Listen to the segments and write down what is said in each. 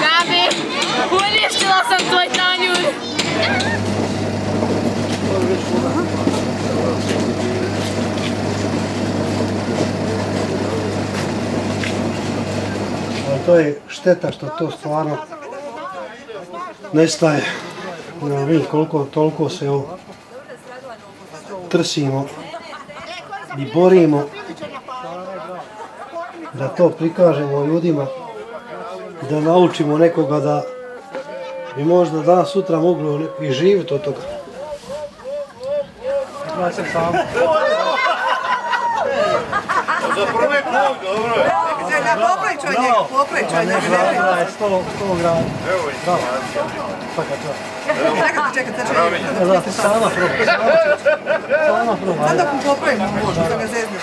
Gabi, uništila sam tvoj tanjur. Ali to je šteta što to stvarno nestaje. Mi koliko toliko se trsimo i borimo da to prikažemo ljudima i da naučimo nekoga da bi možda danas sutra moglo i živjeti od toga. Za prvi put, dobro je. Poprečaj njega. 100 grada. Evo informacija. Čekajte. Sama probaj. Sad dok mu popravimo, da ga zeznemo.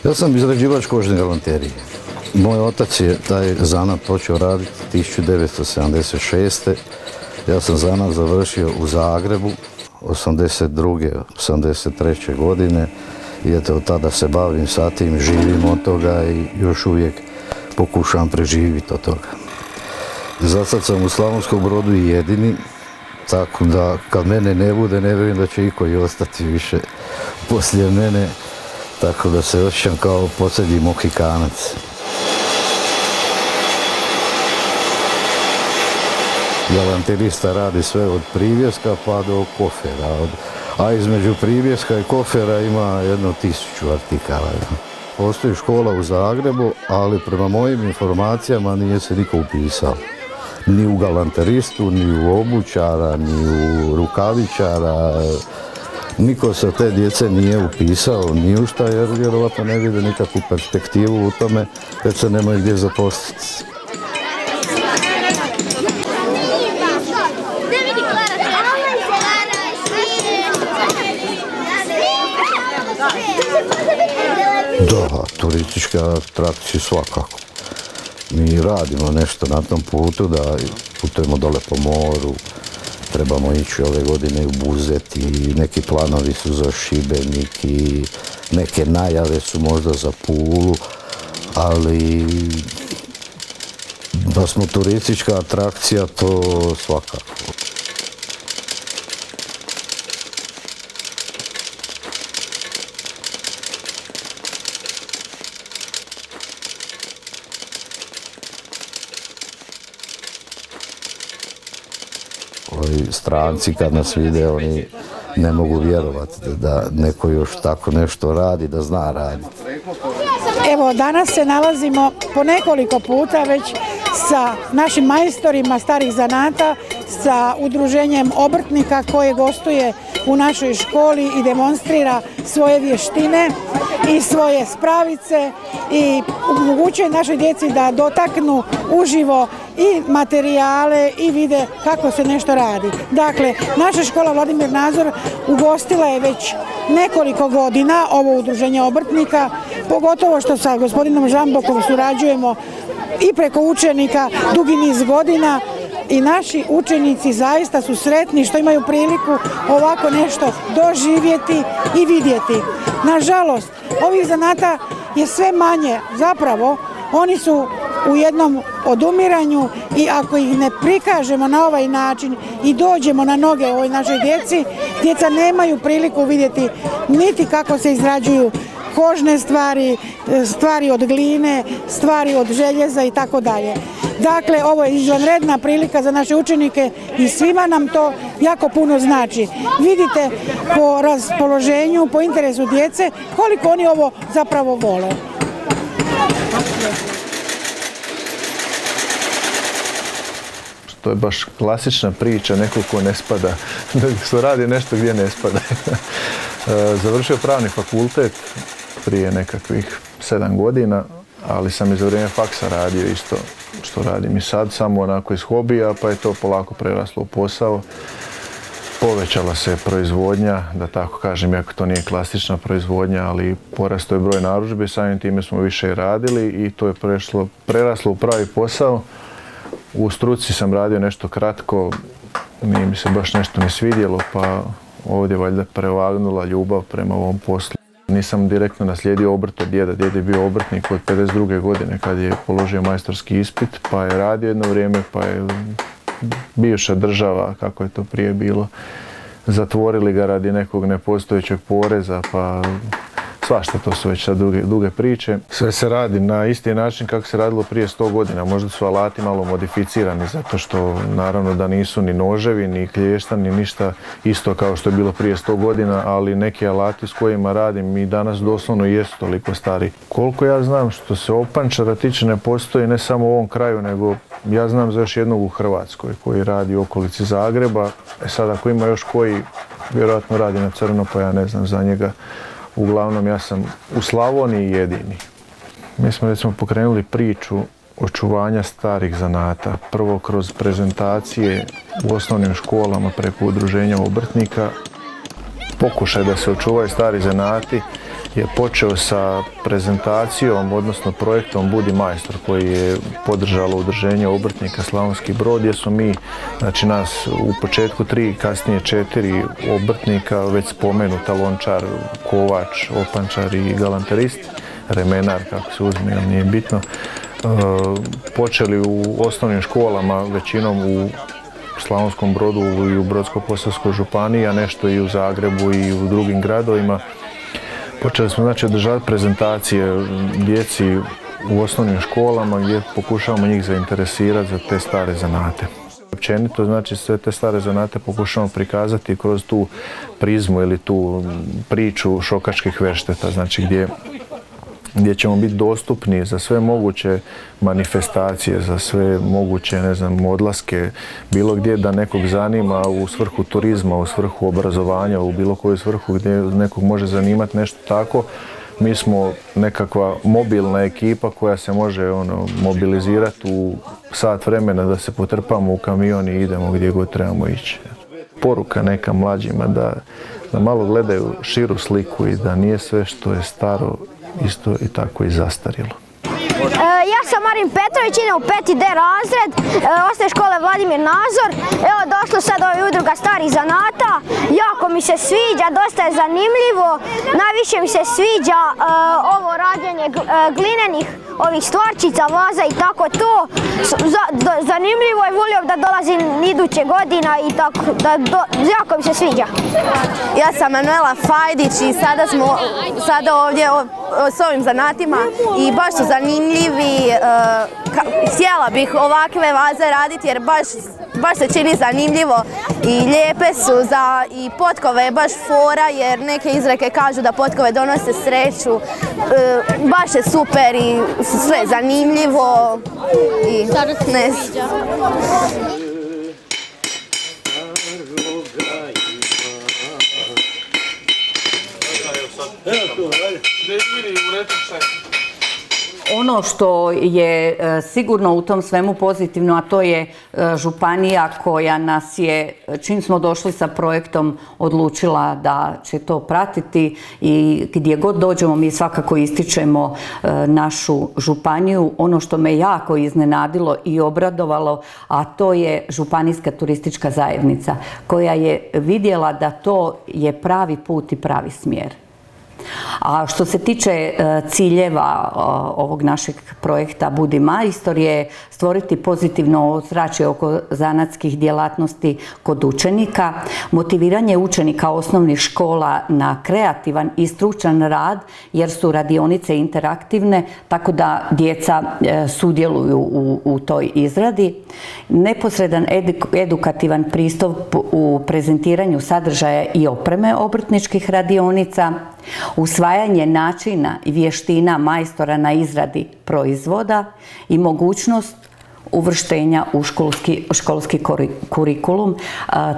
Ja sam izrađivač kožne galanterije. Moj otac je taj zanat počeo raditi 1976. Ja sam zanat završio u Zagrebu 82. 83. godine i eto od tada se bavim sa tim, živim od toga i još uvijek pokušavam preživjeti od toga. Za sad sam u Slavonskom Brodu i jedini, tako da kad mene ne bude ne vjerujem da će iko i ostati više poslije mene. Tako da se osjećam kao posljednji Mohikanac. Galanterista radi sve od privjeska pa do kofera. A između privjeska i kofera ima jedno 1000 artikala. Postoji škola u Zagrebu, ali prema mojim informacijama nije se niko upisao. Ni u galanteristu, ni u obućara, ni u rukavičara. Niko se od te djece nije upisao ni u šta jer vjerovatno ne vide nikakvu perspektivu u tome jer se nemaju gdje zaposliti. Da, turističke atrakcije svakako. Mi radimo nešto na tom putu da putujemo dole po moru. Trebamo ići ove godine u Buzet i neki planovi su za Šibenik i neke najave su možda za Pulu, ali da smo turistička atrakcija to svakako. Stranci kad nas vide, oni ne mogu vjerovati da neko još tako nešto radi, da zna raditi. Evo, danas se nalazimo po nekoliko puta već sa našim majstorima starih zanata, sa udruženjem obrtnika koje gostuje u našoj školi i demonstrira svoje vještine i svoje spravice i omogućuje našoj djeci da dotaknu uživo i materijale i vide kako se nešto radi. Dakle, naša škola Vladimir Nazor ugostila je već nekoliko godina ovo udruženje obrtnika, pogotovo što sa gospodinom Žambokom surađujemo i preko učenika dugi niz godina i naši učenici zaista su sretni što imaju priliku ovako nešto doživjeti i vidjeti. Nažalost, ovih zanata je sve manje, zapravo oni su u jednom odumiranju i ako ih ne prikažemo na ovaj način i dođemo na noge ovoj našoj djeci, djeca nemaju priliku vidjeti niti kako se izrađuju kožne stvari, stvari od gline, stvari od željeza i tako dalje. Dakle, ovo je izvanredna prilika za naše učenike i svima nam to jako puno znači. Vidite po raspoloženju, po interesu djece koliko oni ovo zapravo vole. To je baš klasična priča, neko ko ne spada, da se radi nešto gdje ne spada. Završio pravni fakultet prije nekakvih 7 godina, ali sam i za vrijeme faksa radio isto što radim i sad, samo onako iz hobija, pa je to polako preraslo u posao. povećala se proizvodnja, da tako kažem, iako to nije klasična proizvodnja, ali porastao je broj narudžbi, samim time smo više radili i to je preraslo u pravi posao. U struci sam radio nešto kratko, nije mi se baš nešto ni svidjelo, pa ovdje valjda prevagnula ljubav prema ovom poslu. Nisam direktno naslijedio obrt od djeda. Djed je bio obrtnik od 52. godine kad je položio majstorski ispit, pa je radio jedno vrijeme, pa je bivša država, kako je to prije bilo, zatvorili ga radi nekog nepostojećeg poreza, pa svašta, to su već sad duge priče. Sve se radi na isti način kako se radilo prije 100 godina. Možda su alati malo modificirani zato što naravno da nisu ni noževi, ni klješta, ni ništa isto kao što je bilo prije 100 godina, ali neki alati s kojima radim i danas doslovno jesu toliko stari. Koliko ja znam, što se opančara tiče, ne postoji ne samo u ovom kraju, nego ja znam za još jednog u Hrvatskoj koji radi u okolici Zagreba. Sad ako ima još koji, vjerojatno radi na crno, pa ja ne znam za njega. Uglavnom, ja sam u Slavoniji jedini. Mi smo recimo pokrenuli priču očuvanja starih zanata. Prvo kroz prezentacije u osnovnim školama preko udruženja obrtnika. Pokušaj da se očuvaju stari zanati je počeo sa prezentacijom, odnosno projektom Budi majstor, koji je podržalo udruženje obrtnika Slavonski Brod, gdje smo mi, znači nas u početku 3, kasnije 4 obrtnika, već spomenuta lončar, kovač, opančar i galanterist, remenar, kako se uzme, ali nije bitno, počeli u osnovnim školama, većinom u Slavonskom Brodu i u Brodsko-posavskoj županiji, a nešto i u Zagrebu i u drugim gradovima. Počeli smo znači održavati prezentacije djeci u osnovnim školama gdje pokušavamo njih zainteresirati za te stare zanate. Općenito znači sve te stare zanate pokušavamo prikazati kroz tu prizmu ili tu priču šokačkih vešteta, znači gdje ćemo biti dostupni za sve moguće manifestacije, za sve moguće, ne znam, odlaske, bilo gdje da nekog zanima u svrhu turizma, u svrhu obrazovanja, u bilo koju svrhu gdje nekog može zanimati nešto tako. Mi smo nekakva mobilna ekipa koja se može mobilizirati u sat vremena da se potrpamo u kamion i idemo gdje god trebamo ići. Poruka neka mlađima da malo gledaju širu sliku i da nije sve što je staro isto i tako i zastarilo. Ja sam Marin Petrović, idem u 5D razred, osnovne škole Vladimir Nazor. Evo došlo sad ova udruga starih zanata, jako mi se sviđa, dosta je zanimljivo. Najviše mi se sviđa ovo rađenje glinenih ovih stvarčica, vaza i tako to. Zanimljivo je, volio da dolazim iduće godina i tako, jako mi se sviđa. Ja sam Manuela Fajdić i sada ovdje s ovim zanatima i baš su zanimljivi. Htjela bih ovakve vaze raditi jer baš se čini zanimljivo i lijepe su i potkove je baš fora jer neke izreke kažu da potkove donose sreću. Baš je super i sve zanimljivo i ne znam. Ono što je sigurno u tom svemu pozitivno, a to je županija koja nas je, čim smo došli sa projektom, odlučila da će to pratiti i gdje god dođemo mi svakako ističemo našu županiju. Ono što me jako iznenadilo i obradovalo, a to je Županijska turistička zajednica koja je vidjela da to je pravi put i pravi smjer. A što se tiče ciljeva ovog našeg projekta Budi majstor je stvoriti pozitivno ozračje oko zanatskih djelatnosti kod učenika, motiviranje učenika osnovnih škola na kreativan i stručan rad jer su radionice interaktivne tako da djeca sudjeluju u toj izradi, neposredan edukativan pristup u prezentiranju sadržaja i opreme obrtničkih radionica, usvajanje načina i vještina majstora na izradi proizvoda i mogućnost uvrštenja u školski kurikulum.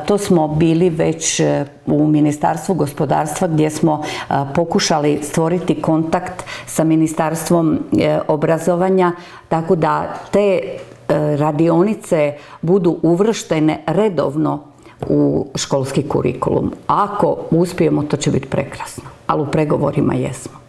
To smo bili već u Ministarstvu gospodarstva gdje smo pokušali stvoriti kontakt sa Ministarstvom obrazovanja tako da te radionice budu uvrštene redovno u školski kurikulum. Ako uspijemo, to će biti prekrasno, ali u pregovorima jesmo.